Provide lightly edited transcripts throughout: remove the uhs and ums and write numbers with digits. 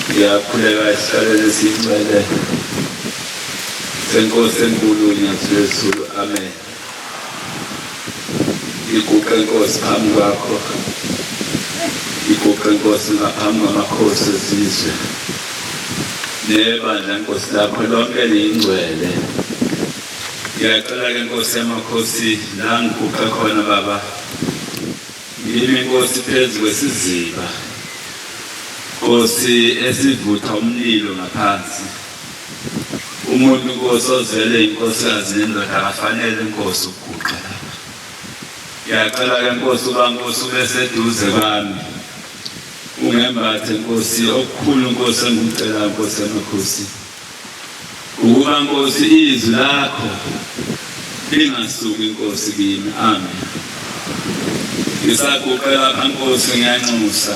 Ngiyakhuleka isihlalele singcwele senkosi enkulu uNyathi amen. Iguqa inkosi phambi kwakho, iguqa inkosi ngaphambi kwamakhosi esizwe, nebandla inkosi lakho lonke liyingcwele. Ngiyacela-ke inkosi yamakhosi la ngiguqa khona baba, yimi inkosi phezu kwesiziba, Nkosi esivutha umlilo ngaphansi. Umuntu inkosi ozele inkosikazi nendoda akafanele inkosi ukuguqa lapha. Ngiyacela-ke inkosi uba inkosi ube seduze kwami, ungembathe inkosi okukhulu inkosi engikucela inkosi yamakhosi, ukuba inkosi izwi lakho lingasuki inkosi kimi. Amen. Ngisaguqela lapha inkosi ngiyanxusa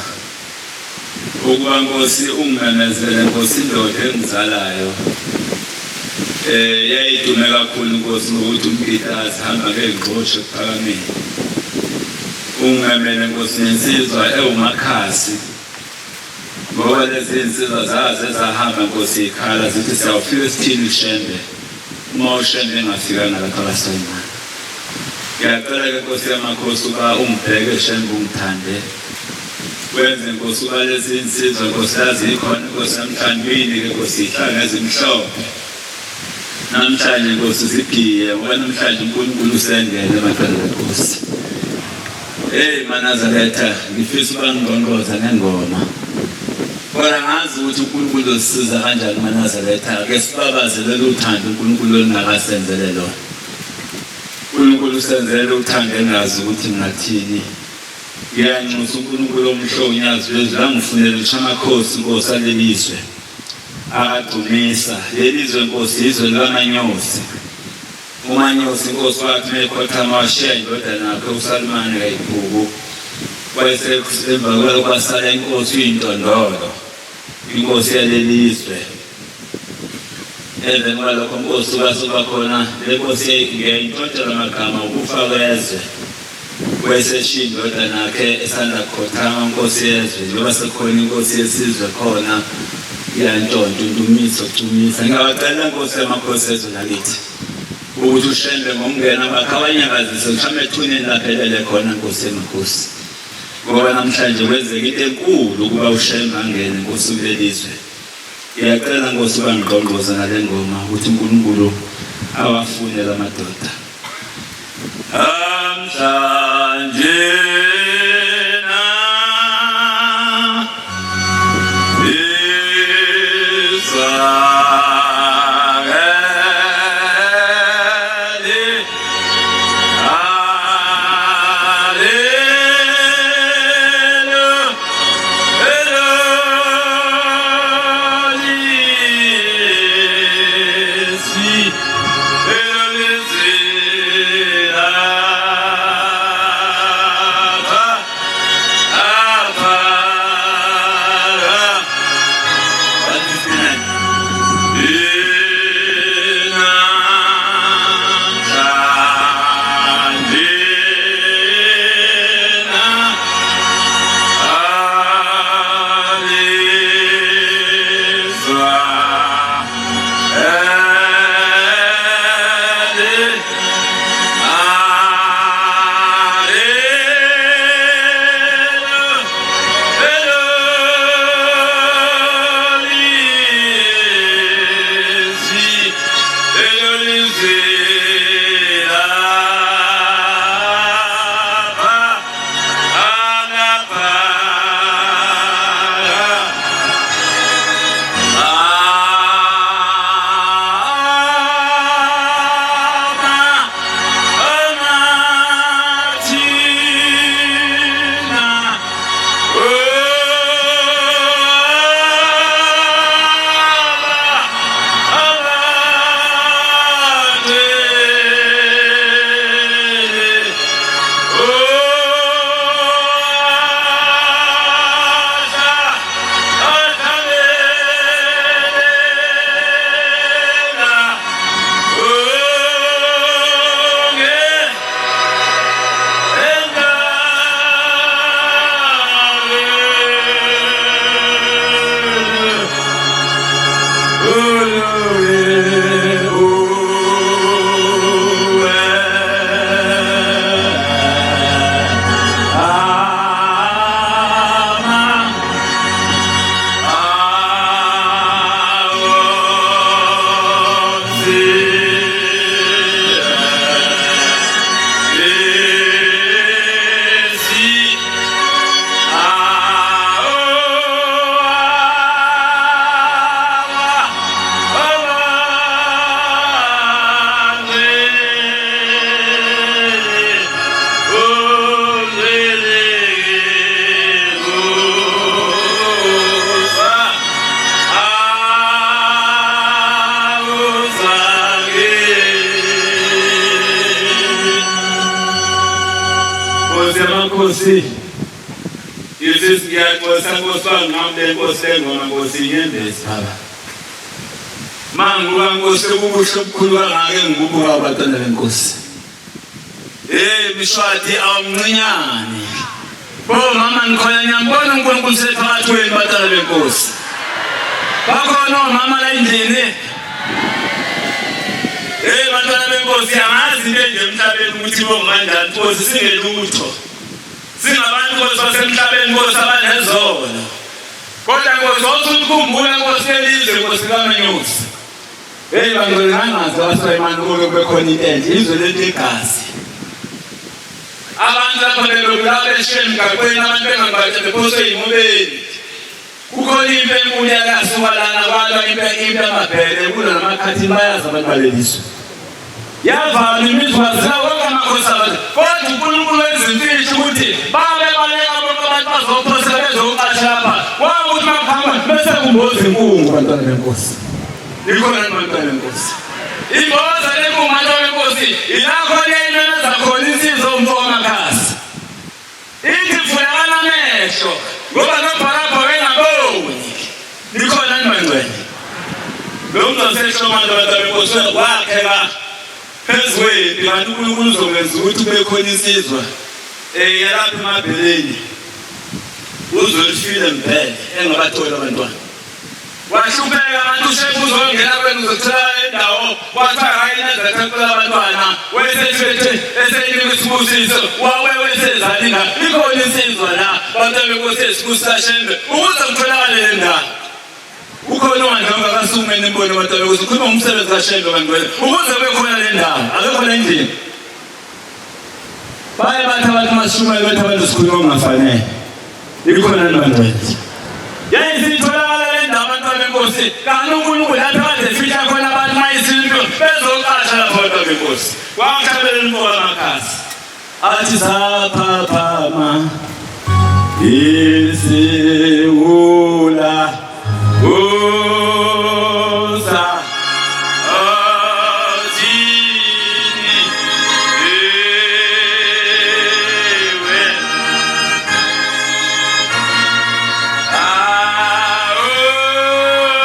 ukuba inkosi ungimemezele inkosi indoda engizalayo yayidume kakhulu inkosi ngokuthi umkitazi hamba ngengqosho kuphakameni. Ungemele inkosi nensizwa ewumakhasi, ngoba lezi insizwa zaze zahamba inkosi ikhala zithi siyawufika esithini ushembe, uma ushembe engafikanga lapha kaSayimana. Ngiyacela-ke inkosi yamakhosi uba ungibheke eshembe ungithande, wenze inkosi uba lezi insizwa nkosikazi ikhona inkosi namhlanje-ke inkosi ihlanga ezimhlophe. Namhlanje inkosi zigiye ngoba namhlanje uNkulunkulu usengene emaqaleni enkosi. Manazaretha, ngifisa uba ngingqongqoza ngengoma. Kodwa ngazi ukuthi uNkulunkulu uzisiza kanjani Manazaretha. Ake sibabazele uthando uNkulunkulu olungakasenzele lona. uNkulunkulu usenzele uthando engazi ukuthi ngingathini. Ngiyanxusa uNkulunkulu omhle uNyazi wezwe langifunela ukuthi amakhosi inkosi alelizwe akagcumisa. Lelizwe nkosi izwe lamanyosi. Umanyosi inkosi wakhe mekhothama washiya indodana yakhe uSalimane kayibhuku. Kwase emva kwalokho kwasala inkosi uyintondolo, inkosi yalelizwe. Emva kwalokho inkosi kwasuka khona le nkosi ngeyintshontshelwa amagama ukufa kwezwe. Kweseshiya indodana yakhe esanda kukhothama inkosi yezwe, njengoba sekhona inkosi yesizwe khona iyantshontsha untumiso ucumisa. Ngiyabacela inkosi yamakhosi ezwe lakithi ukuthi ushembe ngomngena bakhe abanyakazise mhlawumbe ethuneni lapho elele khona inkosi yamakhosi, ngoba namhlanje kwenzeka into enkulu ukuba ushembe angene inkosi kulelizwe. Ngiyacela inkosi uba ngigqongqoze ngale ngoma ukuthi uNkulunkulu awafune la madoda. Nkosi yesi siyaxoxa Nkosi wangamle Nkosi engoma Nkosi inyembezi baba mangu Nkosi ukubuhle obukhulu kangaka engibubuka abantwana beNkosi Mshwathi awumncinyane mama nikhona ngiyambona uNkulunkulu sephakathi kwenu bantwana beNkosi bakhona mama la endlini bantwana beNkosi angazi into nje emhlabeni ukuthi bonganjani Nkosi singelutho singabantu Nkosi basemhlabeni Nkosi abanezolo kodwa Nkosi usukhumbula Nkosi elizwe Nkosi kaManyosi bantu ngangazi wasayimani kube khona into enje izwe legazi abantu lapha belokulabe shemgaqweni abantu bengambathe bephoswe imobeni kukhona impe enkulu yakasukalana kwalwa impe amabhele kulo namakhathini bayazi abantu baleliswa yavala imizwazi wonke amakhosi abantu kodwa uNkulunkulu wezimfihlo ukuthi babe baleka bonke abantu bazophosa bezoqasha lapha kwakuthi maphamba bese kumboza inkungu bantwana beNkosi ikhona bantwana beNkosi imboza lenkungu bantwana beNkosi ilakho leyimeza khona insizwa umfomakhasi ithi fulana amehlo ngoba nobhalapha wengaboni likhona nimangcwele lo muntu oseshomanda bantwana beNkosi wakheka phezweni kanti uNkulunkulu uzokwenza ukuthi kube khona insizwa yalapha emabheleni uzolifile impela engabathola abantwana wahlupheka abantu usebuzongena kwenu uzothola indawo wathi hayi nazathola abantwana wesethwethe eseyinika isibusiso wawe wesezalina ikhona insizwa la bantwana beNkosi esibusa shembe ukuze kutholakale le ndawo ukhona manje ongakasumene imboni bantwana beNkosi ukhuluma umsebenzi kaShembe kangcwele ukuze bekhona le ndawo akekhona endlini baye bathi abantu mashumayeli bathi abantu sikhuluma okungafanele ikhona nibangcwele yayisitholakala le ndawo abantwana beNkosi kanti uNkulunkulu lapho kade fihla khona abantu mayisinto bezoqasha lapho abantwana beNkosi wakhabela impoka amakhasi athi saphaphama isiwula Osa Ajini Ewe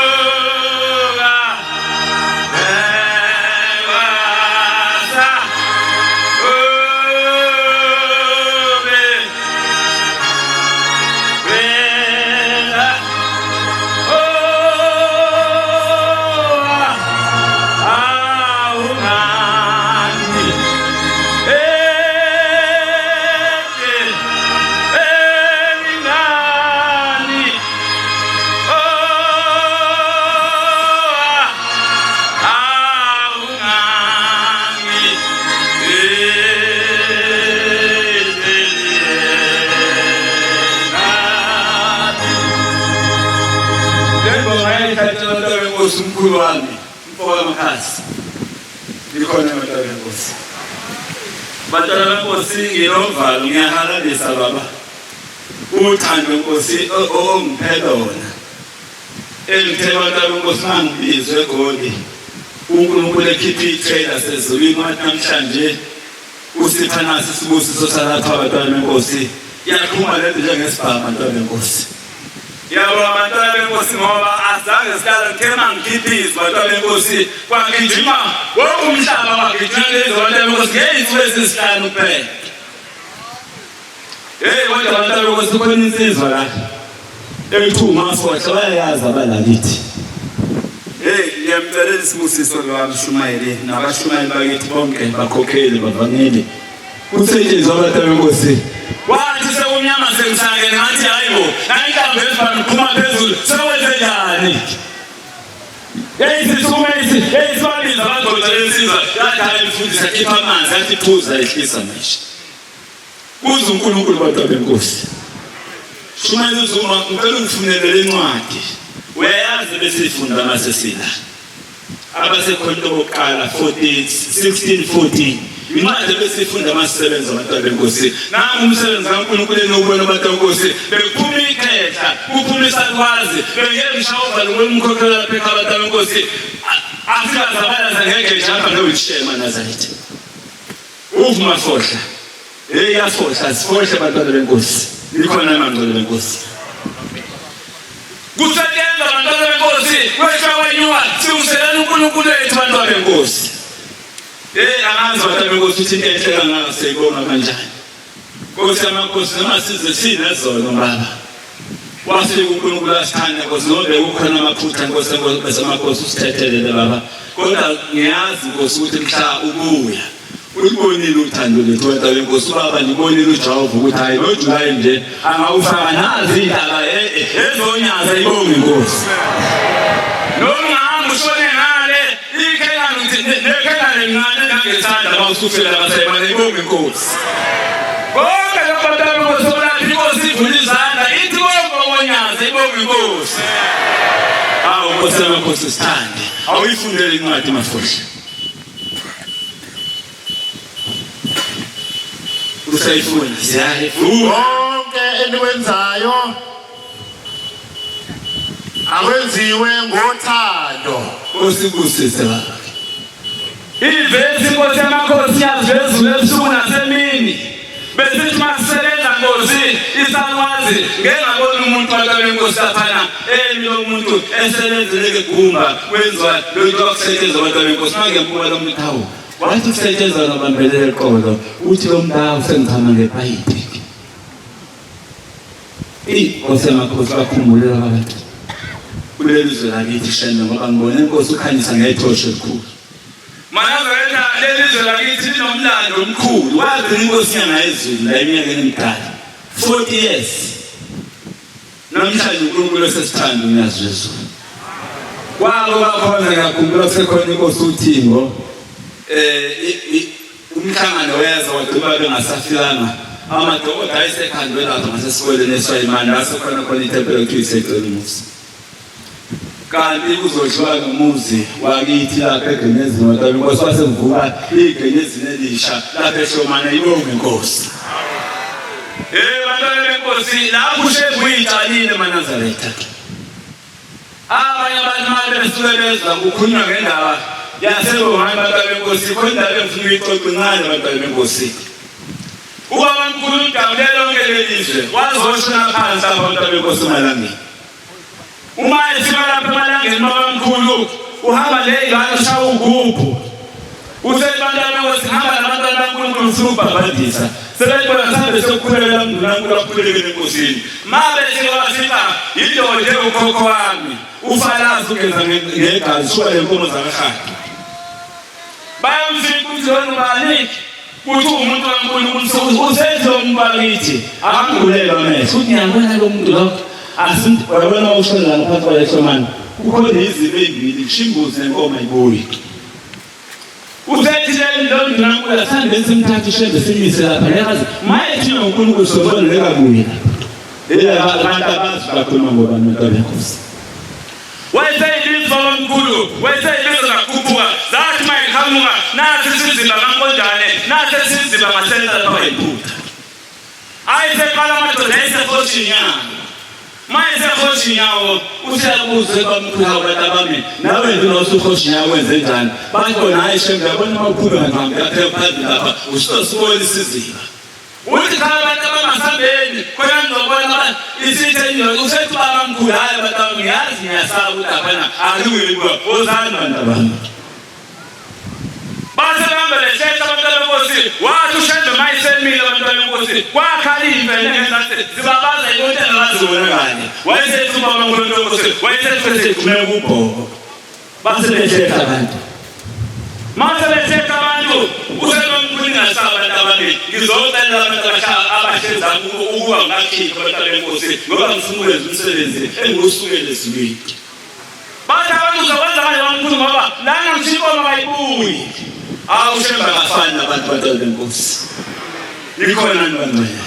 Aoga Ewasa Obe Bela umkhulu wami mfoka amakhasi likhona abantwana beNkosi bantwana beNkosi nginovalo ngiyahalalisa baba uthando leNkosi ongiphe lona engithe bantwana beNkosi mangibizwe egoli uNkulunkulu ekhipha itrailer sezulwini wathi namhlanje usipha nasi isibusiso salapha abantwana beNkosi yaqhuma lento njengesibhamu abantwana beNkosi yabo abantwana beNkosi ngoba azange sihlala ngithema ngikhiphiswa abantwana beNkosi kwagijima wonke umhlaba wagijima lezo abantwana beNkosi ngey'nsuku ezisihlanu kuphela kodwa abantwana beNkosi khona insizwa la ekuthiwa uMafohle bayayazi abalakithi ngiyamcelela isibusiso lwabashumayeli nabashumayeli bakithi bonke bakhokheli bavangeli kusetshenziswa abantwana beNkosi wathi sekumnyama sengisangene ngathi hayibo nayintambo ezibani phuma phezulu sekwenze njani sibaliza abandoda lensiza yathi hayi mfundisi akhipha amanzi athi phuza ehlisa manje kuze uNkulunkulu bantwana beNkosi shumayeli uzuma ngicela ungifunele le ncwadi uyayazi besifunda masesila abasekhonto bokuqala 16-14 incwadi besifunda amasebenzi abantwana beNkosi nangu umsebenzi kaNkulunkulu enobona abantwana beNkosi bephuma ikhehla kuphuma isakwazi bengemshawuva lokwemkhokhela lapha abantwana beNkosi afika zabalaza ngeke njalo noyishema Nazareth uVuma Fohla Yafohla sifohle abantwana benkosi. Likhona amangcwele benkosi. Kusebenza abantwana benkosi, wethu wenyuka, siuselana uNkulunkulu wethu abantwana benkosi. Angazi abantwana benkosi ukuthi into enhle kangaka siyibonga kanjani. Nkosi yamakhosi noma size sinezono baba. Wasifika uNkulunkulu asithanda nkosi ngoba kukhona amaphutha nkosi besamakhosi usithethelele baba. Kodwa ngiyazi nkosi ukuthi mhla ubuya ulibonile uthando lethu wethu benkosi baba libonile uJehova ukuthi hayi noJulayi nje angawufaka nazi indaba ezonyaza ibonge inkosi. Noma ushone ngale ikhelana nekhela ngane ngesandla mawusufela basayibona ibonge inkosi. Konke labatana ngosola inkosi ivula izandla ithi bonyaza ibonge inkosi. Nkosi yamakhosi sithande. Awuyifundele incwadi mafohle. Usayifunda siyayifunda. Konke enikwenzayo akwenziwe ngothando. Osibusise baba. Ivesi inkosi yamakhosi yazezulu ebusuku nasemini. Besithi masisebenza nkosi isalwazi ngengabona umuntu wakhe benkosi afana lo muntu esebenzele kugumba kwenziwa lokho okusetshenzwa abantu benkosi manje ngempuma lo muntu hawo wathi kusetshenzwa nabambelele eqolo uthi lo mndawo sengichama ngepayipi inkosi yamakhosi bakhumbulela abantu kuleli zwe lakithi shembe ngoba ngibona inkosi ukhanyisa ngethoshe elikhulu. Manazareta lelizwe lakithi linomlando omkhulu. Wazi inkosi yangayezulu la iminyaka emidala 40 years. Namhlanje uNkulunkulu sesithanda uyazi Jesu. Kwalo bakhona ngakhumbula sekhona inkosi uThingo umhlangano weza wagqiba bengasafilanga amadokoda ayesekhandwe lapha ngasesikoleni eSwayimani lasekhona khona itempele ekuthiwa iseCelimusi. Kanti uzodliwa ngomuzi wakithi lapha eGenesini wethu inkosi wasevuka iGenesini elisha lapha eShomane ibonge inkosi. Bantwana benkosi lapho ushevu uyitshalile eManazaretha. Abanye abantu manje besuke bezwa kukhulunywa ngendaba yasebonga bantwana benkosi khona indaba engifuna uyixoxe incane bantwana benkosi. Ubaba mkhulu uDawule lonke lelizwe wazoshona phansi abantwana benkosi emalangeni. Uma esima lapha emalangeni mabamkhulu uhamba leyingane ushawa ugubhu. Usebantwana benkosi hamba nabantwana beNkulunkulu ufuna ukubhabhadisa. Sebebona sabe sokukhulela uNkulunkulu akhulekele enkosini. Mabe sekwafika indoda ukhokho wami ufalazi ugenza ngegazi shwa lenkomo zakahadi. Bayamfika umzona ubani kuthi umuntu kaNkulunkulu usenzo umbakithi akangulela amehlo. Uthi ngiyabona lo muntu lo asinto wabona ushona ngaphansi kwaleShomane. Kukhona izimo ezimbili kushimbuzi nenkomo ayibuyi. Usethi le ndondo nankulu asande simthatha ishembe simise lapha ngiyazi mayethi uNkulunkulu sobona lekabuya. Abantu abazi bakhuluma ngobani benkosi. Wayeseyilizwa omkhulu, wayeseyilizwa kakhuphuka, zathi mayiqhamuka, nathi sizimba ngamqondane, nathi sizimba ngasenza lapha iphutha. Ayiseqala amadoda ayisehoshini yawo. Mayisehoshini yawo, usiyabuza bamkhulu abantu abami, nawe nginosukhoshini yawo wenze njani? Bakhona ayishembe yabona amakhulu ngaphambi lapha phambili lapha, usibona isiziba. Uthi cha abantu abangasambeni khona ngizobona abantu isithe nje usethi baba mkhulu hayi abantu ngiyazi ngiyasaba ukuthi abana akuyiwe kuba ozani abantu abantu base bambele sheka abantu benkosi wathi ushende mayisemile abantu benkosi kwakhalive ngenzathi zibabaza inkonzo engazibona kanye wayesethi baba mkhulu benkosi wayesethi sekumele kubhoko base besheka abantu mase besheka abantu usenomkhulu ngasaba abantu ababili ngizocela abantu abasheza ukuba ngakhipha abantu benkosi ngoba ngifuna ukwenza umsebenzi engusukele ezulwini. Bathi abantu uzokwenza kanje bamkhulu ngoba lana ngishikoma bayibuyi. Awushemba ngafana nabantu benkosi. Likhona nani bangcwele.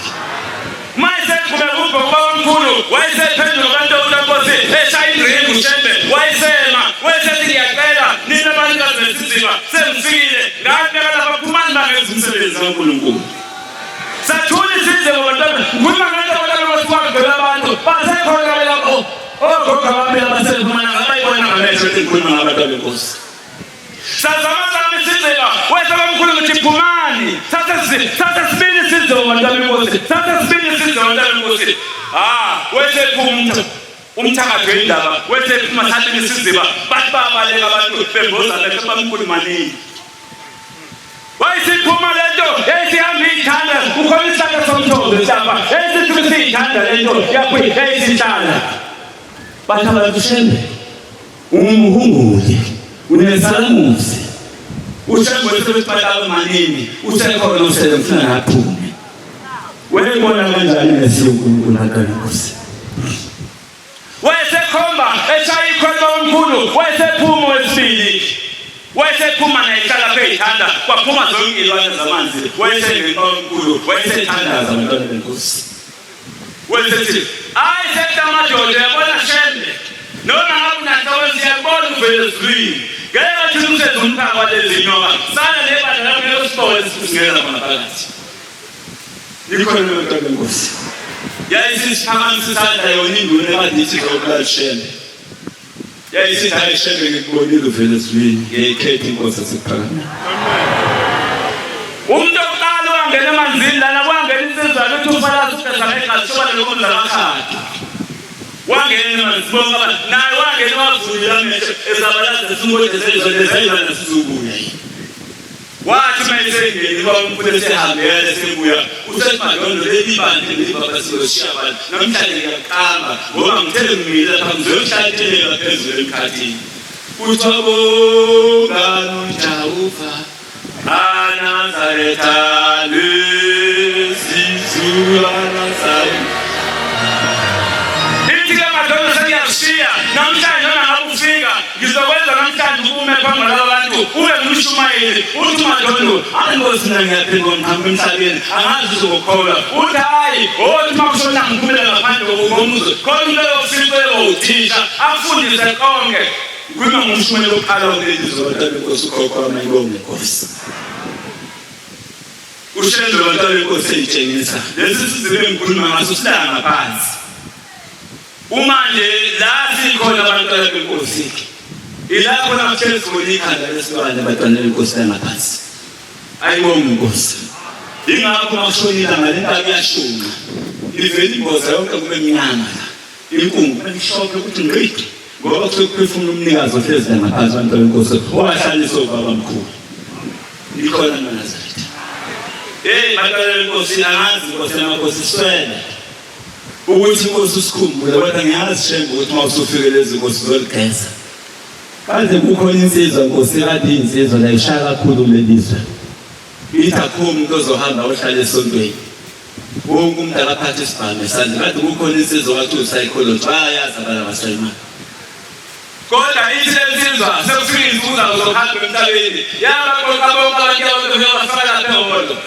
Mayise kube ubho bamkhulu wayesephendula abantu benkosi eshaya indringu ushembe wayesema wayesethi ngiyacela nina abantu bazesizima sengifikile ngapha lapha kumani bangenza umsebenzi kaNkulunkulu. Sathula isizwe ngoba ngikhuluma ngento abantwana abantu basekhona lapho ogogo bami abasekhona abayibona ngamehlo enkulumo ngabantu benkosi. Sazama isizwe wethu bamkhulu ukuthi Wayiphumani sasa sibili sizwe bantwana benkosi sasa sibili sizwe bantwana benkosi wesephuma umthakathi wendaba wesephuma sathi siziba bathi babaleka abantu bemboza bekhamba umkhulumaneni wayisiphuma lento esihamba ithanda ukhona isaka somthondo lapha esithuke siyithanda lento yapho esihlala bathi abantu shembe umuhunguli unesalamuzi ushembe wesebethatha manini usekhona uselemfuna ngaphume wayibona kanjani nesinkulu nakankosi wayesekhomba eshaya ikhona omkhulu wayesephuma wesibili wayesephuma nayihlala phezithanda kwaphuma zonke izilwane zamanzi wayesengena omkhulu wayesethanda zabantwana benkosi wayesethi ayisemadoda yabona shembe noma ngabe unantawenzi yakubona uvele ezulwini ngeke athi umsebenzi umphaka walezi nyoka sana nebandla lakho losibole singena khona phakathi ikhona abantwana benkosi yayisiphakamisa isandla yona induna ekadithi zokulala shembe yayisithi hayi shembe ngikubonile uvele ezulwini ngiyayikhetha inkosi yasephakame umuntu oqala wangena emanzini lana kwangena insizwa ethi ufalasi uDasameka soba lokudla lakhadi wangena emanzini bonke naye wangena wavulile amehlo ezabalaza simbode sezizona nasizubuya wathi mayisengeni bamkhulu esehambela esebuya usemadondo lelibande libaba siyoshiya abantu namhlanje ngiyaqamba ngoba ngithele ngimile lapha ngizoyihlatela phezulu emkhathini uthabo kanjawuva Anazaretha lesizulwana sayo ithi madondo siyashiya namhlanje ngakufika ngizokwenza namhlanje ukume phambili kwabantu ube ngumshumayeli uthi madondo angosi ngiyaphendwa ngihamba emhlabeni angazi uzokholwa uthi hayi othi makushona ngikhuleka ngaphandle komuzi khona leyo ufike uthisha afundise konke kukhona ngumshumayeli oqala kulelizwe bantwana benkosi ukhokho amayibonge inkosi ushendo bantwana benkosi eyitshengisa lesi sizibe ngikhuluma ngaso silanga phansi umanje la sikhona abantwana benkosi ilapho namhlanje sibona ikhanda lesibane abantwana benkosi ngaphansi ayibonge inkosi ingakho mashonila ngalenta kuyashunqa iveli imboza yonke kube mnyama la inkungu emhlophe ukuthi ngqidi ngoba kuphefumula umnikazi ohlezi ngaphansi abantwana benkosi owahlalisa ubaba mkhulu ikhona noNazaretha bantwana benkosi angazi inkosi yamakhosi swele ukuthi inkosi usikhumbule kodwa ngiyazi shembe ukuthi mawusufike lezi inkosi zoligeza kanti kukhona insizwa inkosi kade insizwa la ishaya kakhulu lelizwe itakhoma umuntu ozohamba ohlala esontweni wonke umuntu akaphatha isibhamu esandla kade kukhona insizwa wathi psychology bayazi abana basayimani kodwa ithi insizwa sekufika izibuza zohamba emhlabeni yabaqoqa bonke abantu abafaka phezulu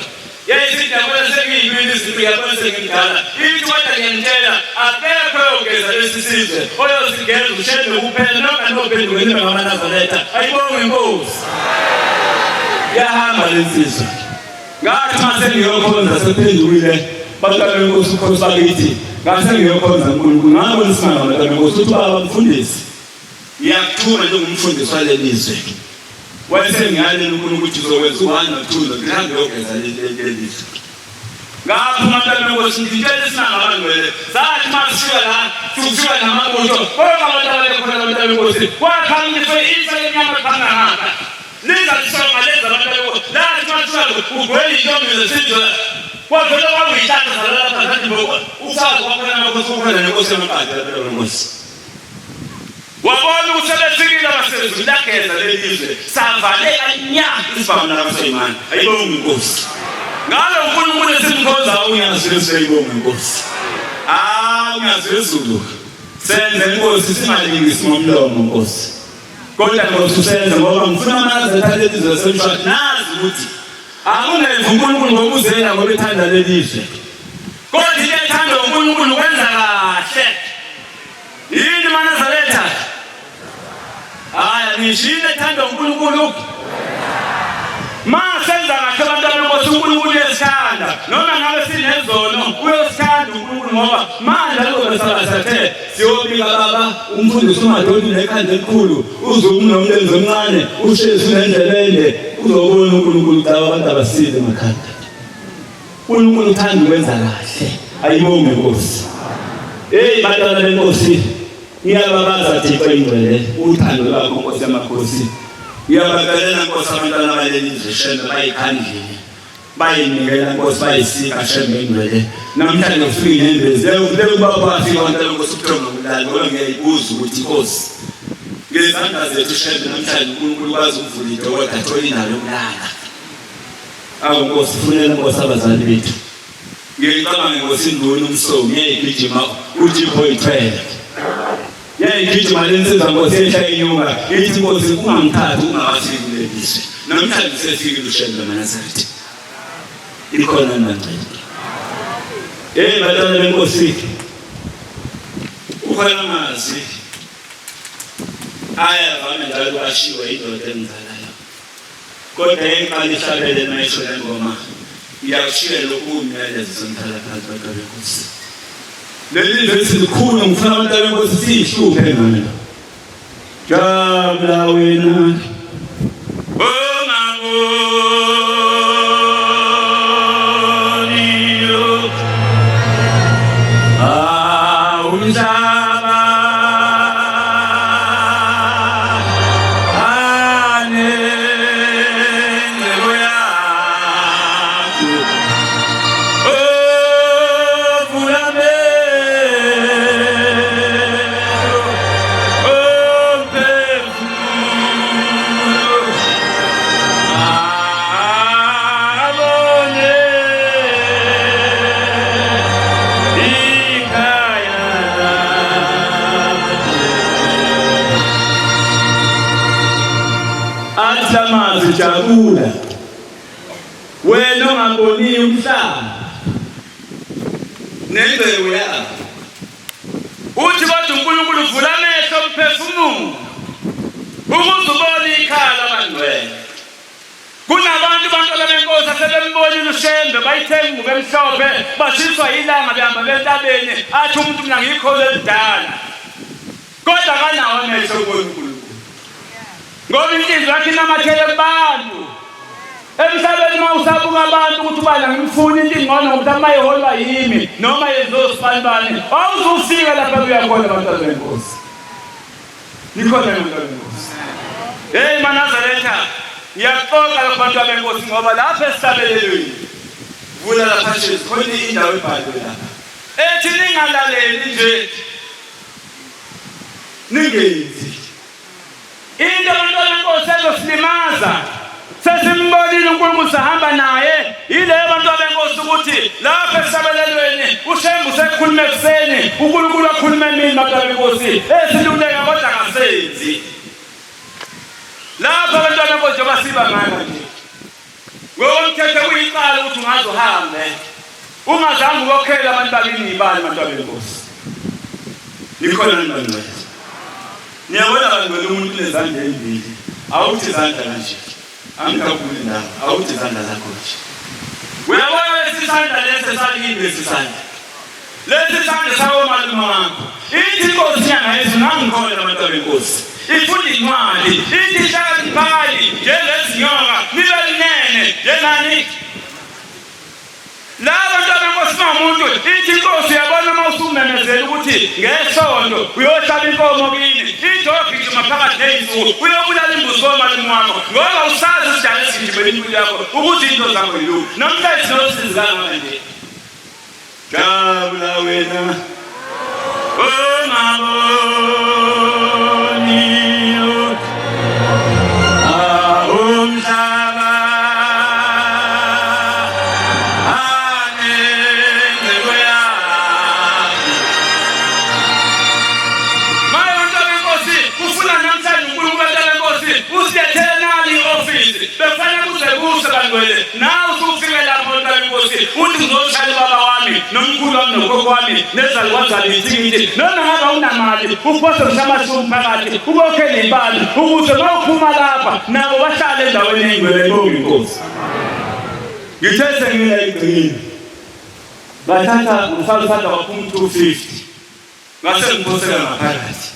yayisithi yabona sengiyibili izinto yabona sengimdala ithi kodwa ngiyantshela akekho ogeza lesi sizwe oyozigeza ushede kuphela noma nophenduka nima ngamaNazaretha ayibonge inkosi yahamba lesizwe ngathi mase ngiyokhonza sephendukile bantwana benkosi ukhosi bakithi ngase ngiyokhonza uNkulunkulu ngabona isimanga bantwana benkosi uthi baba mfundisi ngiyakuthuma njengomfundisi walelizwe wayesengiyalela uNkulunkulu ukuthi uzokwenza u1 no2 ngihambe yogeza lelizwe ngapha bantwana benkosi ngitshela isimanga abangcwele sathi masifika la sifika namabutho bonke abantwana bantwana benkosi kwakhangise ifa lenyama khanganga liza lisonga leza abantu benkosi lathi masifika ugwele intombi zesizwe kwavela kwakuyithatha zalapha ngathi ngoku usazi kwakhona amakhosi kukhona nenkosi yamaqadi lapha benkosi wabona ukuthi sebefikile abasezulu lageza lelizwe savaleka nya isibhamu nakaSayimani ayibonge inkosi ngalo uNkulunkulu esimkhonza unyaziwe ayibonge inkosi unyaziwe senze inkosi singalingisi ngomlomo inkosi kodwa inkosi usenze ngoba ngifuna amaNazaretha lelizwe semshwathi nazi ukuthi akungenza uNkulunkulu ngokuzela ngoba ethanda lelizwe kodwa into ethanda uNkulunkulu kwenza kahle yini maNazaretha nishile ethanda uNkulunkulu masenza kahle abantwana benkosi uNkulunkulu uyasithanda noma ngabe sinezono uyasithanda uNkulunkulu ngoba manje lokho sabathe siyobika baba umfundisi uMadoli nekhanda elikhulu uzokunomlenze omncane ushezi nendlelende uzobona uNkulunkulu xa abantu abasile emakhanda uNkulunkulu uthanda ukwenza kahle ayibonge inkosi bantwana benkosi ngiyababaza Thixo ingcwele uthando lwakho Nkosi yamakhosi ngiyabakalela Nkosi abantwana balelizwe shembe bayikhandlile bayinikela Nkosi bayisika shembe ingcwele namhlanje ufike nembezi lekuba bafika abantwana benkosi ukuthonga ulala ngoba ngiyayibuza ukuthi Nkosi ngezandla zethu shembe namhlanje uNkulunkulu kwazi ukuvula idokoda athola indawo yokulala Nkosi funela Nkosi abazali bethu ngiyicabanga Nkosi induna umsomi ngiyayigijima uJipho ithwele yayigijima lensiza Nkosi ehla inyuka ithi Nkosi ungangithathi ungawasiki kulelizwe namhlanje sesifikile uShembe eNazaretha ikhona nangcele bantwana benkosi ukhona amazi ayavame njalo ashiwe indoda engizalayo kodwa eqala ihlabele mayisho le ngoma iyashiya lokumyalezo sonhlala phansi abantu benkosi leli lesikhulu ngifuna abantu benkosi sihluphe ngani jabula wena jabula wena ongaboni umhlaba nembewu yakho uthi kodwa uNkulunkulu uvula amehlo omphefumulo ukuze ubone ikhala abangcwele kunabantu bantwana benkosi asebembonile uShembe bayithenga ingubo emhlophe bashiswa ilanga behamba bentabeni athi umuntu mina ngikhole edala kodwa kanawo amehlo uNkulunkulu ngoba inhliziyo yakhe inamathele kubantu emhlabeni mawusabuka abantu ukuthi ubala ngimfuna into ingcono ngokuthi amayiholwa yimi noma yezosibanibani awuzufika lapha uyakhona abantwana benkosi nikhona abantwana benkosi Nazaretha ngiyaxoxa lapha benkosi ngoba lapha esabelelweni vula lapha nje khona indawo ebhalwe lapha ethi ningalaleli nje ningenzi into abantwana benkosi ezosilimaza sesimbonile uNkulunkulu sahamba naye ile abantu benkosi ukuthi lapha esabelelweni uShembe usekhuluma ekseni uNkulunkulu akhuluma emini abantu benkosi esiluleka kodwa akasenzi lapha abantu benkosi basiba ngana nje ngokomthetho kuyiqala ukuthi ungazohambe ungazange uyokhela abantu bakini ibani abantu benkosi nikhona nibangcwele niyabona bangcwele umuntu nezandla ezimbili awuthi izandla kanje angikabuli ndawo awuthi izandla zakho nje uyabona lesisandla lesesakini lesisandla lesisandla sawo malume wakho ithi inkosi yangayizwi nangikhola abantu benkosi ifunda incwadi ithi hlakaniphali njengezinyoka nibe linene njengani laba bantu benkosi nomuntu ithi inkosi yabona mawusumemezela ukuthi ngesonto uyohlaba inkomo kini ithi ogijima phakathi nezulu uyobulala imbuzi komalume wakho ngoba usazi isidala esigijimela impilo yakho ukuthi into zakho yiyo namhlanje sinosizana nje jabula wena nawe usufike lapho benkosi uthi ngizoshaya baba wami nomkhulu wami nogogo wami nezali wazali itikiti noma ngabe unamali uphose mshamashumi phakathi ubokhele ibali ukuze mawuphuma lapha nabo bahlale endaweni engcwele inkosi ngithe sengile igcini bathatha ngifaka waphuma 250 ngase ngiphosela ngaphakathi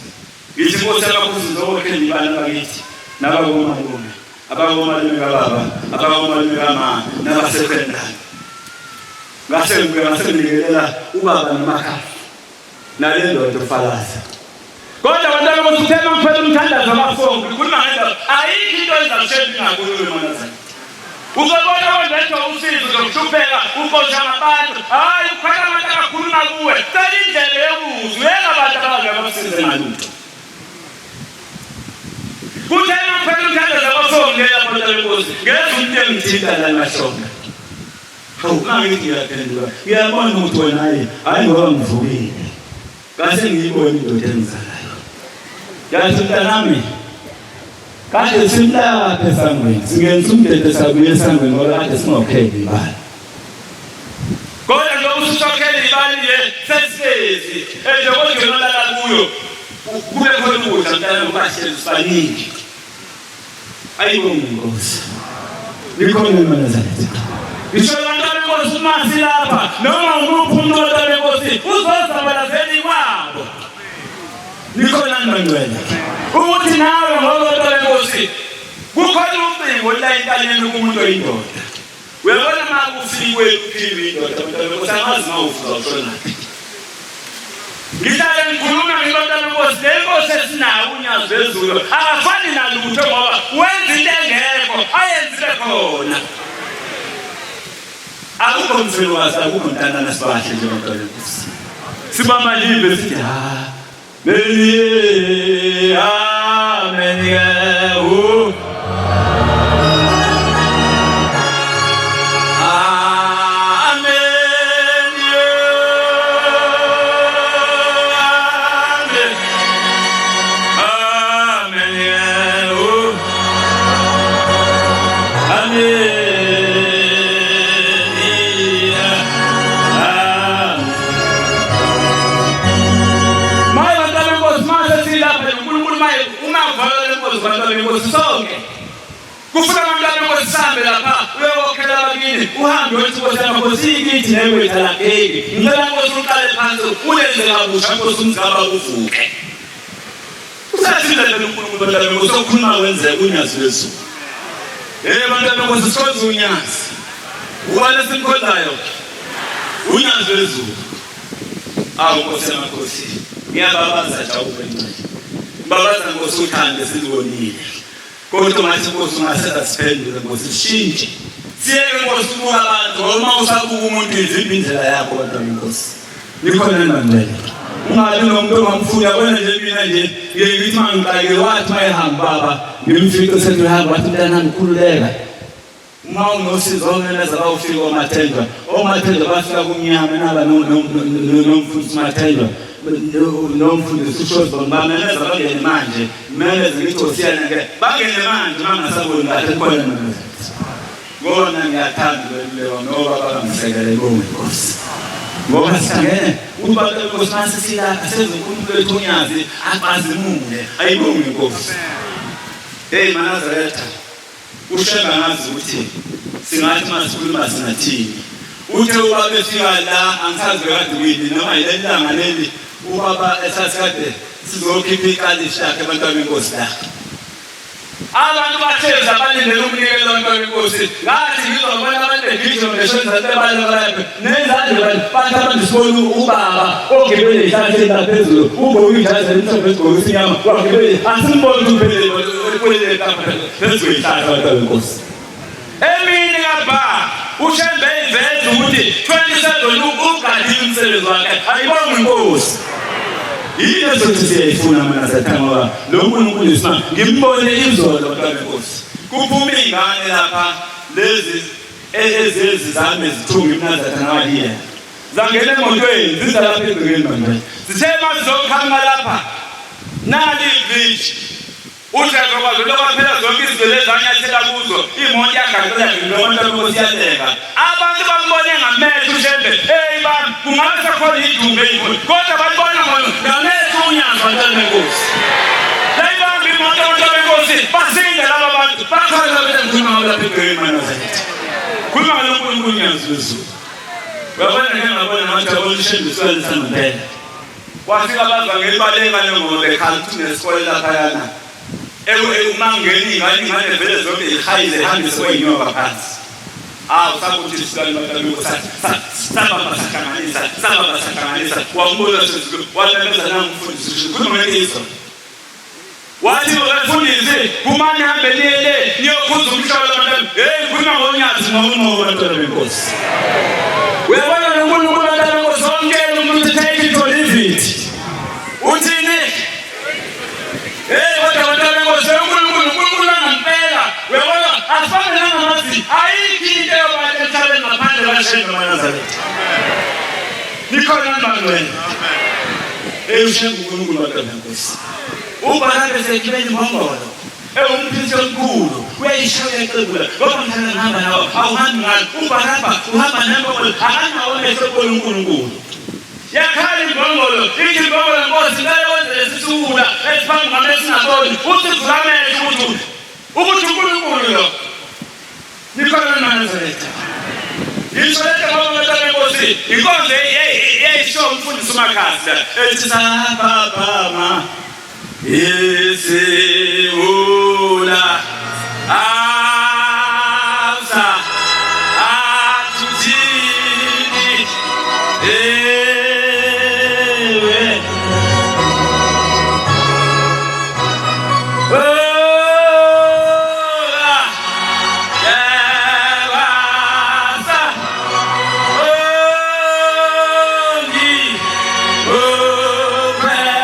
ngithi Nkosi yakho zonke nibana bakithi nabakomalume abakomalume kababa abakomalume kama nabasekwendana ngase nginikela ubaba nomakhaya nale ndoda ufalaza kodwa abantwana bokuthema kuphela umthandazo abafoni kukhuluma ngento ayikho into ezashela ingakhuluma manazana uzobona wonke usizo zokuhlupheka ukosha abantu hayi ukhona abantu abakhuluma kuwe cela indlela yokuzwa abantu abangabasize ngalutho kuthema kuphela umthandazo abafoni lapho ntalonkosi ngeze umuntu engithinta la mashonga awukangithi ngiyaphendula ngiyabona ukuthi wena hayi ngoba ngivukile kase ngiyibona indoda engizalayo yathi mntanami kade simlapha esangweni singenza umdede sabuye esangweni ngoba kade singokheli ibali kodwa njengoba ususokheli ibali nje sesezi njengoba ngelala kuyo kube khona ukudla mntana ubahlezi sibaningi ayibonge inkosi likhona emanazareti ngisho abantwana benkosi umasi lapha noma nguphi umuntu abantwana benkosi uzozabalazela ikwabo likhona ngangcwele ukuthi nawe ngoba abantwana benkosi kukhona ucingo la enkanyeni kumuntu oyindoda uyabona uma kufikwe uphile indoda abantwana benkosi angazi uma ufuza ushona ngihlale ngikhuluma ngabantwana benkosi lenkosi esinayo unyazo ezulu akafani nalutho ngoba wenza into engekho ayenzile khona akukho mfelokazi akukho ntandana sibahle nje abantwana benkosi sibamba libe sithi Meni amen o kufuna abantwana benkosi sambe lapha uyokokhela abakini uhambe wethi Nkosi yakho siyikithi newe ithalakeli ngicela Nkosi uqale phansi ulenze kabusha Nkosi umzaba kuvuke usashinda nje uNkulunkulu abantwana benkosi ukukhuluma wenzeka unyazi lezulu abantwana benkosi sikhoze unyazi ubale simkhonzayo unyazi lezulu Nkosi yamakhosi ngiyababaza jawube ncane babaza Nkosi uthande silibonile kodwa manje Nkosi ungaseza siphendule Nkosi shintshe siyeke Nkosi ukubuka abantu ngoba usabuka umuntu iziphi indlela yakho kodwa Nkosi nikhona nangcwele ungabe nomuntu ongamfuna yabona nje mina nje ngithi mangiqake wathi mayehamba baba ngimfike sethi uhamba wathi mntana ngikhululeka uma unosizo ngeneza bawufika omathendwa bafika kumnyama naba nomfundisi mathendwa nomfundisi ushoza bameneza bangene manje manje ngithi osiyana ke bangene manje mangasaboni kahle khona manje ngona ngiyathanda leyo ngoba bangisekele Nkosi ngoba sithangene ubaba Nkosi masisila asenze uNkulunkulu wethu unyazi abazimule ayibonge Nkosi Manazaretha usheba ngazi ukuthi singathi masikhuluma singathini uthe ubaba efika la angisazi kade kuyini noma yilelanga leli ubaba esasikade sizokhipha ikalishi lakhe abantwana benkosi la abantu bahlezi abalindele ukunikela abantwana benkosi ngathi ngizobona abantu egijo ngeshenza lebalekalape nezandla abantu sibona ubaba ogibele isandla laphezulu ubonke ijazi elimhlophe esigqoke isinyama wagibele asimboni uphelele kwele kapha phezulu isandla abantwana benkosi emini ngapha ushembe iveze ukuthi 27 ugadi umsebenzi wakhe ayibonge Nkosi yini sokuthi siyayifuna mina sathanga lo uNkulunkulu isima ngimbone izolo abantwana benkosi kuphuma ingane lapha lezi ezizame zithunga imnazathana waliye zangena emotweni ziza lapha egcekeni manje sithema sizokhanga lapha nali bridge uJehova kwazo lokwaphela zonke izinto lezanyathela kuzo imoto yagaqela ngemonto benkosi yaleka abantu bambone ngamehlo ushembe bami kungabe sekhona idumbe yini kodwa babona ngamehlo unyazo abantwana benkosi layibambi imoto abantwana benkosi basinda laba bantu bakhona lapha engikhuluma lapha egcekeni manje khuluma ngalonkulunkulu ngiyazizwa uyabona ke ngabona ngathi abolishenze isikole sangempela kwafika abavangeli balengane ngoba bekhala ukuthi nesikole lapha yana umangeni ingane vele zonke ihayile ihambise kweyinyoka phansi sakuthi isikole batamiko sababa sahlanganisa wambona walemeza nangumfundisi khuluma ngekho wathi bakafundisi kumanye hambe niyele niyokhuza umhlaba labantwana khuluma ngonyatsi ngabantwana benkosi uyabona nonkulunkulu abantwana benkosi wamkela umuntu take it or leave it uthini kodwa abantwana benkosi unkulunkulu angempela uyabona asifane nangamazi ayikho into yobantu emhlabeni ngaphandle kaShembe kaNazaretha nikhona nani wena uShembe unkulunkulu abantwana benkosi uBarnaba sekubeni ngongolo umphristi omkhulu uyayishaya eqebula ngoba mthana ngihamba nawe awuhambi ngalo uBarnaba uhamba nengongolo akanawo amehlo kuNkulunkulu yakhala ingongolo ithi ingongolo Nkosi ngale wenze lesisula esiphambi ngame singaboni uthi kulamehlo ukuthi uNkulunkulu lo nikhona naNazaretha Yisholethe ngoba abantwana benkosi inkonzo yeyisho umfundisi uMakhasi ethi saphama Isiula Amsa Atutini Ewe Ola Yewasa Ongi Okwela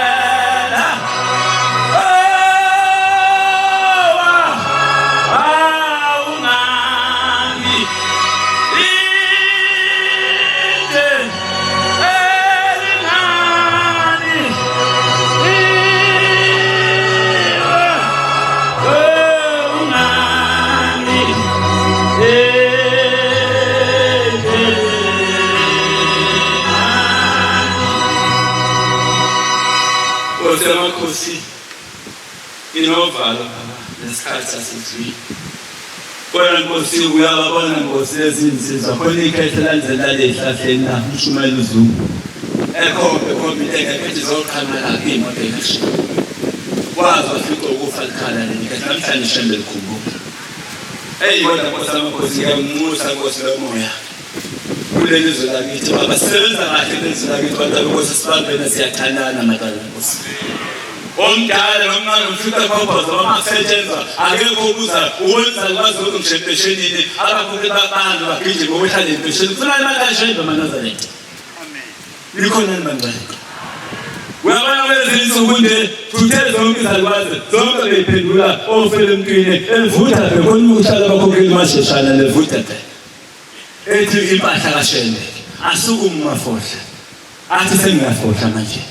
Osemakhosi inovalo nesikhathi sasizwi kodwa Nkosi uyababona Nkosi lezinsizwa khona ikhethe landzela lehlahleni la uShumayela uZungu ekhombe ekhethe zoqhamela imoto ekasho wazi wafika ukufa likhala lenikhethe namhlanje Shembe likhumbula kodwa Nkosi amakhosi yamusa Nkosi lomoya kuleli zwe lakithi baba sebenza kahle lezi lakithi abantu benkosi sibambene siyathandana madala Nkosi omdala nomncane ufika khophoza bamakusetshenzwa akekho ubuza ukwenza kwazi ukuthi ngishempeshenini abakhokeli babantu bagijima ukuhlala empesheni kufuna imali kaShembe kaNazaretha likhona nibangcwele uyabona lezi insuku nje futhe zonke izalukwazi zonke beyiphendula ofele emntwini elivutha bekhona ukuhlala abakhokeli masheshana levutha ethi impahla kaShembe asukumafohla athi sengiyafohla manje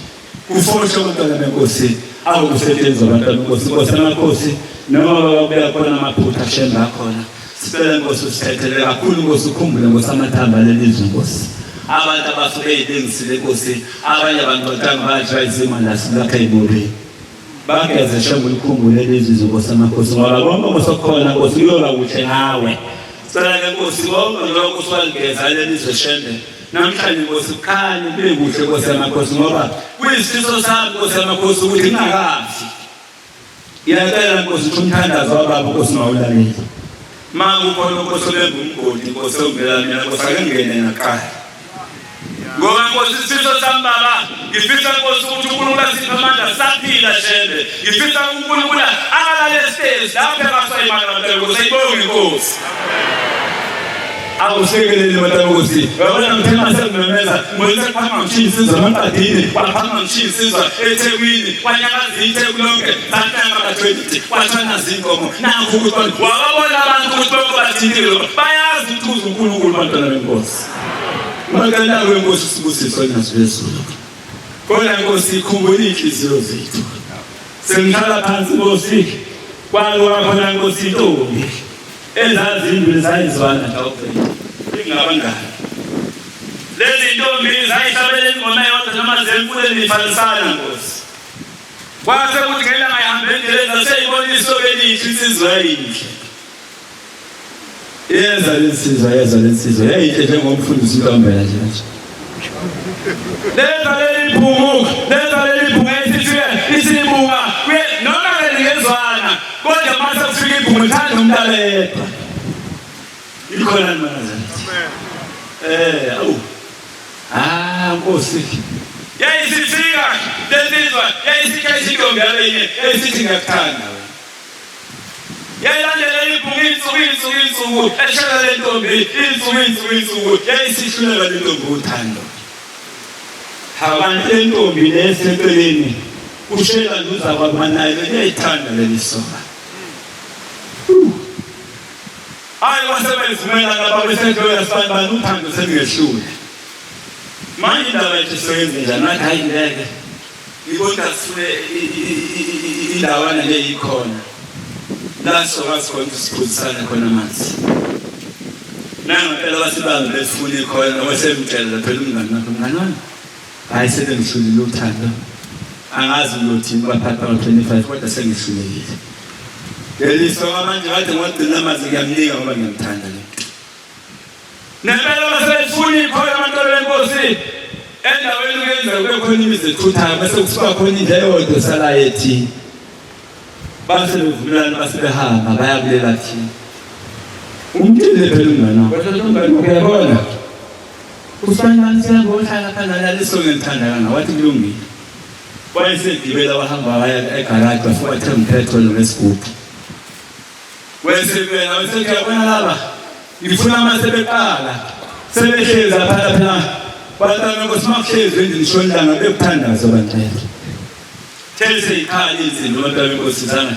kufohla abantwana benkosi awukusetshenzwa abantwana benkosi Nkosi amakhosi noma babuya khona amaphutha Shembe akhona sicela Nkosi usithethele kakhulu Nkosi ukhumbule Nkosi amathamba lelizwe Nkosi abantu abasuke eyilengisile Nkosi abanye abantu batanga bathi izimo lasilapha eyibolweni bageze Shembe ukhumbule lelizwe Nkosi amakhosi ngoba bonke osokhona Nkosi kuyoba kuhle ngawe sicela Nkosi bonke lokho siwaligeza lelizwe Shembe namhlanje Nkosi kukhanye kube kuhle Nkosi amakhosi ngoba kuyisifiso sami Nkosi amakhosi ukuthi ngingakafi iyacela Nkosi ukuthi umthandazo wababa Nkosi mawulaleli makukhona Nkosi olemba umgodi Nkosi ongela mina Nkosi akengene ngaqala ngoba Nkosi isifiso sami baba ngifisa Nkosi ukuthi uNkulunkulu asiphe amandla saphila Shembe ngifisa uNkulunkulu akalale stage lapha akasayimaka Nkosi ayibonge Nkosi awusekelele matabuzi wabona mthema sengimemeza ngoyise khama ngishisa amaqadini wakhama ngishisa eThekwini kwanyakazi iThekwilonke sahlanga ka20 kwathana zinkomo nakho ukuthi wababona abantu ukuthi bonke bathindile bayazi ukuthi uNkulunkulu bantwana benkosi makala wenkosi sibusiswa nasibezulu kodwa Nkosi ikhumbule inhliziyo zethu sengihlala phansi Nkosi kwalo khona Nkosi intombi ezazi indlu zayizwana ndawuphela ingabangani lezi ntombi zayihlabela ingoma yodwa noma zemfuleni ifalisana Nkosi kwase ukuthi ngela ngayihambe endleleni zaseyibona isoke elihle insizwa yinhle yeza lesizwe yayinhle njengomfundisi uNtombela nje manje lenza leli phungu isibunga noma ngezwana kodwa mase kufika ibhungu ithanda umuntu aledwa ikhona manje awu Nkosi yayisifika lesizwa yayisika isintombi yalenye yayisithi ngiyakuthanda wena yayilandela ibhungu insuku eshaya le ntombi insuku yayisihlulela le ntombi uthando abantu le ntombi leseceleni kushela nduza kwamanayo yayithanda leli soka hayi wasebenzimela lapha besentoya sibani uthando sengehlule manje indaba yethu soyenze njani nathi hayi ngeke ngibona sifune indawana le ikhona la sokhona siphuzisana khona manje nangempela basibanga lesifune khona wasemtshela phela umngani wami hayi sebengihlulile uthando angazi ukuthi baphatha ngo-25 kodwa sengihlulekile leli soka manje kade ngigcina amazi ngiyamnika ngoba ngiyamthanda lo nempela basefuni khona abantu benkosi endaweni uyenza kube khona imizi ethuthayo bese kusuka khona indlela eyodwa esalayo ethini base bevumelana base behamba bayakulela thina umthile phela umngani wakho kodwa umngani uyabona ufanele siyabohlala phana leso ngithanda kana wathi kulungile wayesedibela wahamba waya egarage bafika bathenga umpetrol nesigubhu wesebena wasethi yabona laba ngifuna amasebeqala sebehlezi apha phela batana ngosimahlezi endini shonlanga bekuthandaza bantwana thelse ikhali izinto abantu benkosizana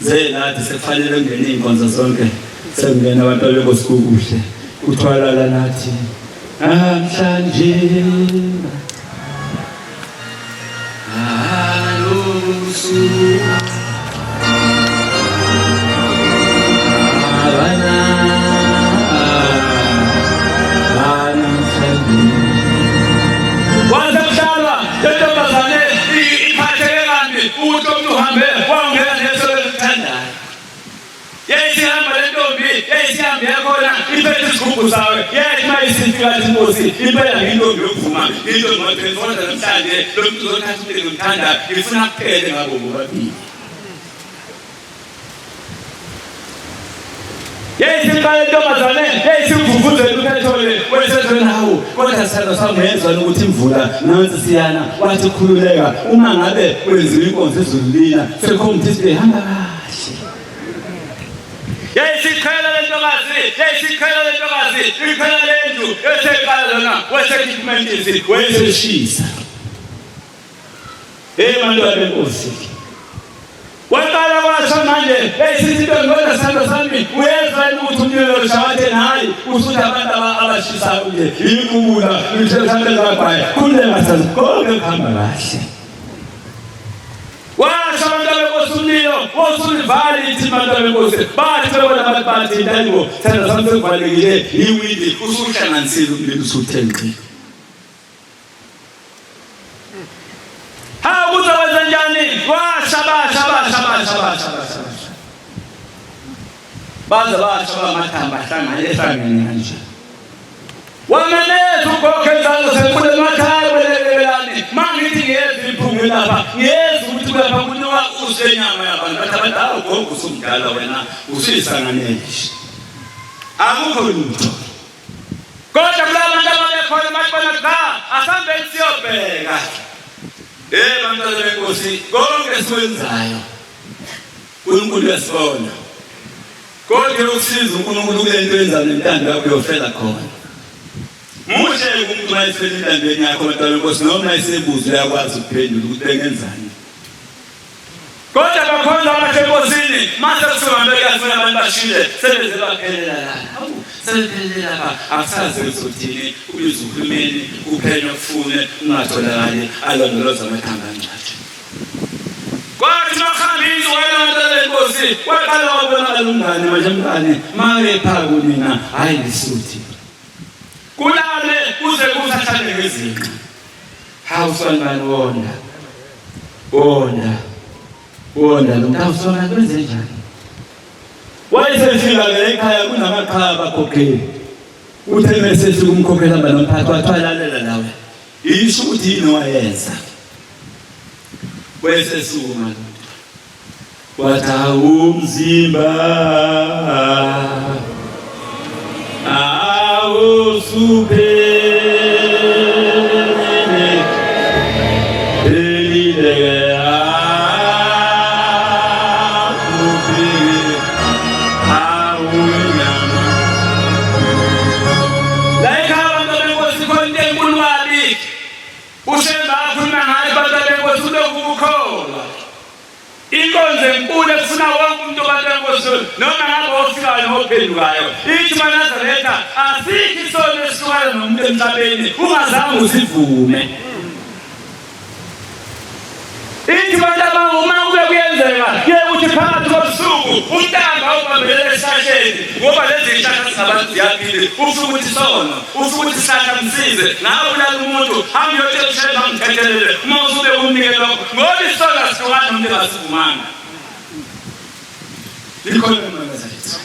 zenathi sekufanele ungene inkonzo zonke sekungena abantu benkosikuhle kuthwalala nathi namhlanje yayisihambe yakhona iphethe isigubhu sawe yethi mayisifika inkosi impela ngintombi yokuvuma intombi ngaphezona namhlanje lo muntu uzothatha into engimthanda ngifuna kuphele ngabo bobabili yayisiqala intombazane yayisimvuvuzela uphethole wesezweni hawu kodwa sithanda samezwa ukuthi imvula nansi siyana wathi khululeka uma ngabe kwenziwa inkonzo ezulwini sekhompthi sibehamba kahle yayisikhela lentokazi ikhela lendlu eseqala lona wesekhiphmentisi weseshisa bantwana benkosi waqala kwasho manje yayisithi into ngibona sando sami uyezwa ukuthi umlilo ushawathe hayi usuthi abantu abashisayo nje ikubula ngithethane ngabhaya kunengasazi konke kuhamba kahle washo abantu benkosumlilo wosulivali ithi abantu benkosi bathi bebona abantu bathi intanibo sanda sami sekuvalekile iwindi usuhlanganisile umlilo usuthenqi hawu kuzowenza njani washabasha baze basho bamathamba ehlangene kanje wameneza ugogo ezalo sekule emakhaya belelelani mangithi ngiyeza iphungu lapha ngiyeza ukuthi lapha kunywa usenyama yabantu bathi abantu hawu gogo usumdala wena usiyisanganelishi akukho lutho kodwa kulabantu ababekhona bakubona cha asambe siyobheka bantwana benkosi konke sikwenzayo uNkulunkulu uyasibona kodwa ukusiza uNkulunkulu kulento yenzayo nentando yakho uyofela khona muhle umuntu mayefela intandweni yakho bantwana benkosi noma ayisebuzo uyakwazi ukuphendula ukuthi bengenzani kodwa bakhona abasenkosini mase kusuhambe kuyafuna abantu bashile sebeze baphelela la sebephelela lapha akusazi ukuthi ubiza uhulumeni uphenyo kufune ungatholakali alondoloza amathanga ancane kwathi nokhambisi wayelanda lenkosi waqala wabona umngane manje umngane mawepha kunina hayi lisuthi kulale kuze kusahlale ngezinqa hawu sanibani wonda lo mntawusona kwenze njani wayesefika ekhaya kunamaqhawe abakhokheli uthe mesefika umkhokheli hamba nomphathi wathwalalela nawe isho ukuthi yini wayenza wayesesukuma wathi umzimba awusuphele elileke inkonzo enkulu efuna wonke umuntu abantu enkosi noma ngabe ofikayo nophendukayo ithi maNazaretha asikho isono esihlukana nomuntu emhlabeni ungazange usivume ithi bandaba uma kube kuyenzeka ukuthi phakathi kobusuku untanga ubambelele esasheni ngoba lezi zihlahla zabantu ziyaphila ufuna ukuthi sono ufuna ukuthi sihlahla msize nawe ulala umuntu hambe uyotshela ngithethelele uma usube umnikelo lokho ngoba isono asihlukana nomuntu engasivumanga likhona eMaNazaretha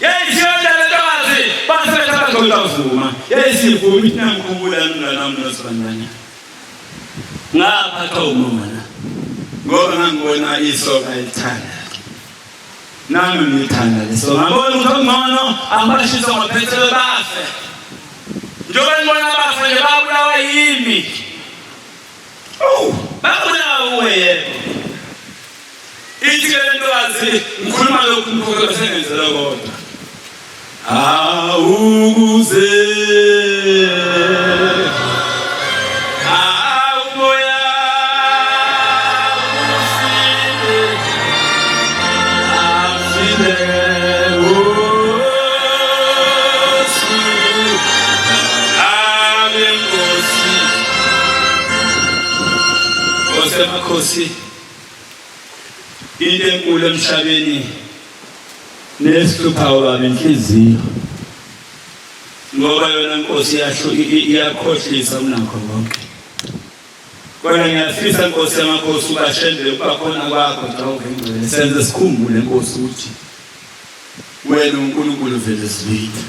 yeyisiyondele ntokazi basethatha ngokuvuma yeyisivuma inamkhumbula nami nosibandanya ngaphatha umona ngoba ngangibona isoka elithanda nami ngithanda leso ngabona ukuthi ngcono angibashisa ngaphethele bafe njengoba ngibona bafa nje babulawa yimi babulawa yebo ithi ke ntokazi ngikhuluma lokhu ngikho sengenzela kodwa awukuze Kosi into enkulu emhlabeni nesihluphayo baba inhliziyo ngoba yona Nkosi iyakhohlisa kunakho konke kodwa ngiyafisa Nkosi yamakhosi ubashende ukuba khona kwakho Jehova engcwele senze sikhumbule Nkosi ukuthi wena uNkulunkulu vele sibili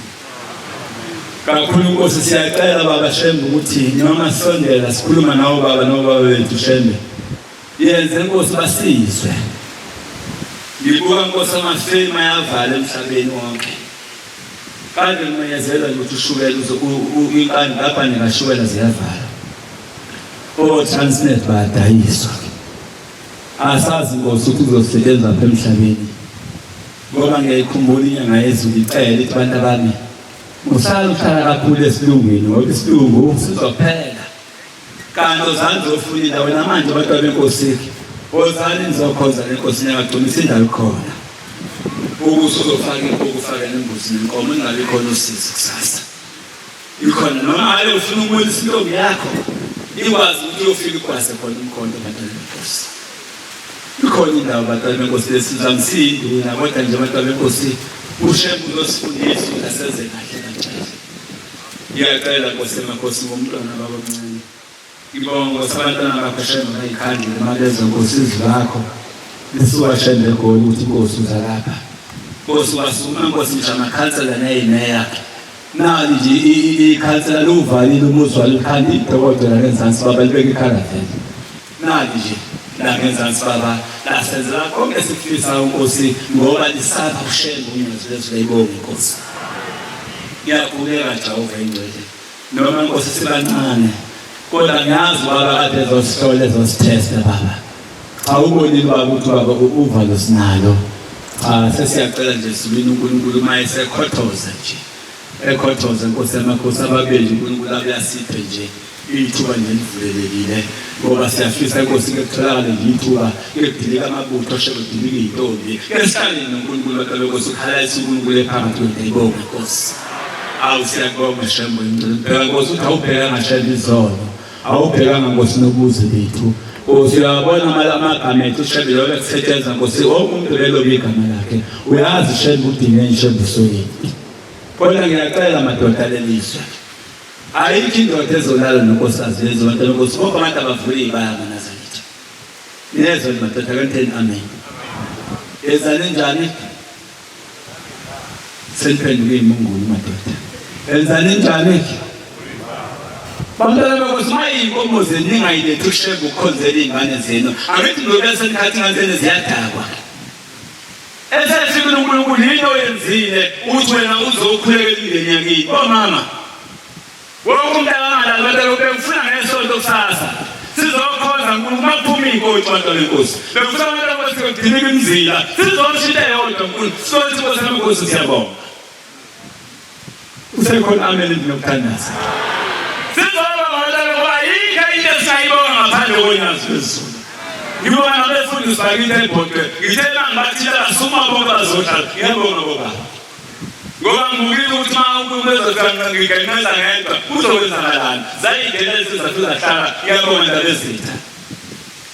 kakhulu Nkosi siyacela baba Shembe ukuthi noma sondela sikhuluma nawo baba nobaba wethu Shembe yenze Nkosi basizwe ngibuka Nkosi amafema yavala emhlabeni wonke kanti ngiyazela ukuthi ushukela inkani lapha ngashukela ziyavala Transnet bayadayiswa asazi Nkosi ukuthi uzosebenza lapha emhlabeni ngoba ngiyayikhumbula inyanga yezulu icela ithi bantu bami uhlala kakhulu esilungwini ngoba isilungu sizophela kanti uzange ufuna indawo namanje abantu beNkosi ozani nizokhonza leNkosi ngagcina indawo ikhona ukuzofaka ukufaka nembuzi nenkomo ingabe khona usizo kusasa ikhona noma hayi ufuna ukubonisa intombi yakho ikwazi ukuthi uyofika ikwase khona umkhonto abantu beNkosi ikhona indawo abantu beNkosi lesizamsindi nakodwa nje abantu beNkosi uShembe uzosifundisa ukuseze kahle kanjalo ngiyacela Nkosi emakhosi ngomntwana baba omncane ngibonga sabantwana bakho Shembe ayikhandi imalezo Nkosi izakho lisiwashende goli ukuthi Nkosi uzalapha Nkosi wasuma Nkosi mshana khansela neyakhe nali nje ikhansela lovalile umuzwa likhandi idokotela ngenzansi baba libeke ikharaveni nali nje la ngenzansi baba lasenzela konke sikufisa Nkosi ngoba lisapha uShembe unyazo lezo layibonga Nkosi ngiyakubeka Jehova engcwele noma Nkosi sibancane kodwa ngiyazi baba kade ezosihlola ezositesta baba awubonile baba ukuthi baba uvalo sinalo sesiyacela nje sibini uNkulunkulu mayesekhothoza nje ekhothoza Nkosi yamakhosi ababeli uNkulunkulu abuyasiphe nje ithuba nje livulelekile ngoba siyafisa Nkosi ukutholakala nje ithuba ekudilika amabutho shebedilika izintombi kesihlale noNkulunkulu bakabe Nkosi ukhalayisa uNkulunkulu ephakathi kwendayibonga Nkosi awusiyabonga Shembe ngicela Nkosi ukuthi awubheka ngashela izolo awubheka Nkosi nobuze bethu Nkosi uyabona amagama ethu Shembe lokho kusetshenzwa Nkosi umuntu lelo igama lakhe uyazi Shembe udinge Shembe soyini kodwa ngiyacela madoda lelizwe ayikho indoda ezolala noNkosazi lezo bantu beNkosi bonke abantu abavule ibaya kaNazaretha nezo madoda kantheni amen ezale njani Seniphenduke imungulu madoda. Enzani njani? Bantwana benkosi mayinkomo zenu ningayilethi ushebo ukhonzela izingane zenu. Angithi ngobese nikhathi ingane ziyadakwa. Esefika uNkulunkulu into oyenzile uthi wena uzokhulekela imindeni yakini. Mama. Wonke umntana abantu befuna ngesonto kusasa. Sizokhonza uNkulunkulu makuphuma inkosi bantwana benkosi. Befuna abantu abazodineka imizila. Sizoshintsha yodwa uNkulunkulu. Sothi Nkosi yenkosi siyabonga. Usekhona amen ndinokuthandaza. Sizoba abantu abayikho into esayibonga ngaphandle konyazi lwezulu. Ngibona abafundi bakithi eBhotwe. Ngithela ngibathila asuma bonke bazohlala. Ngiyabonga boba. Ngoba ngibukile ukuthi ma uNkulunkulu ezofika ngikayimeza ngedwa uzokwenzakalani. Zayidela izizathu zahlala ngiyabonga ndaba ezitha.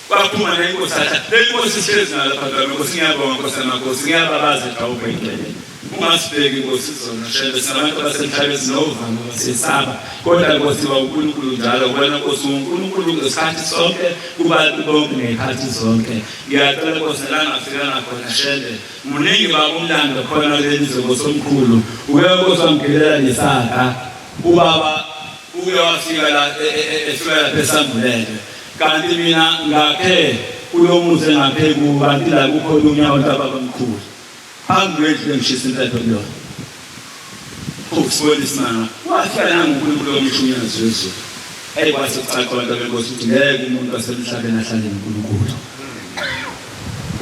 Kwaphuma nenkosi athi lenkosi sihlezi nalapha Nkosi ngiyabonga Nkosi naMakosi ngiyababaza xa ubhekile. Ungasibheki Nkosi zona shebe sinabantu basemhlabeni sinovalo basesaba kodwa Nkosi uNkulunkulu njalo wena Nkosi uNkulunkulu ngesikhathi sonke kubantu bonke ngezikhathi zonke. Ngiyacela Nkosi la ngafikana khona shebe muningi babumlando khona lelizwe ngosomkhulu uke Nkosi wamgelela nesaka ubaba uke wafika la efika lapha esambulele. Kanti mina ngakhe kulomuze ngaphe kubantu la kukhona unyawo lababamkhulu. Angwedle ngishisa impepho lo. Ukusibona isimanga. Wafika uNkulunkulu omshunyazi wezulu. Kwathi kucaca abantu benkosi ukuthi ngeke umuntu wasemhlabeni ahlale noNkulunkulu.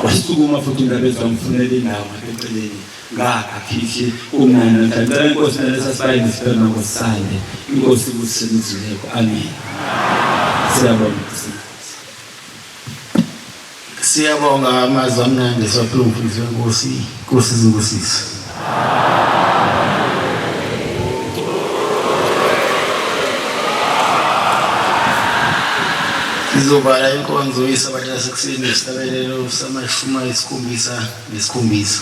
Wasukuma futhi indaba ezamfunela indawo ngaseceleni. Ngakakhihle umnana ngicela inkosi nalesa sibayini sifana ngosande. Inkosi kusemizileko. Amen. Siyabonga amazwi amnandi siwaphula umfundisi wenkosi. Nkosi izinkosisi. Sizovala inkonzo yesabatha yasekuseni esitabelelo samashumi ayisikhombisa nesikhombisa.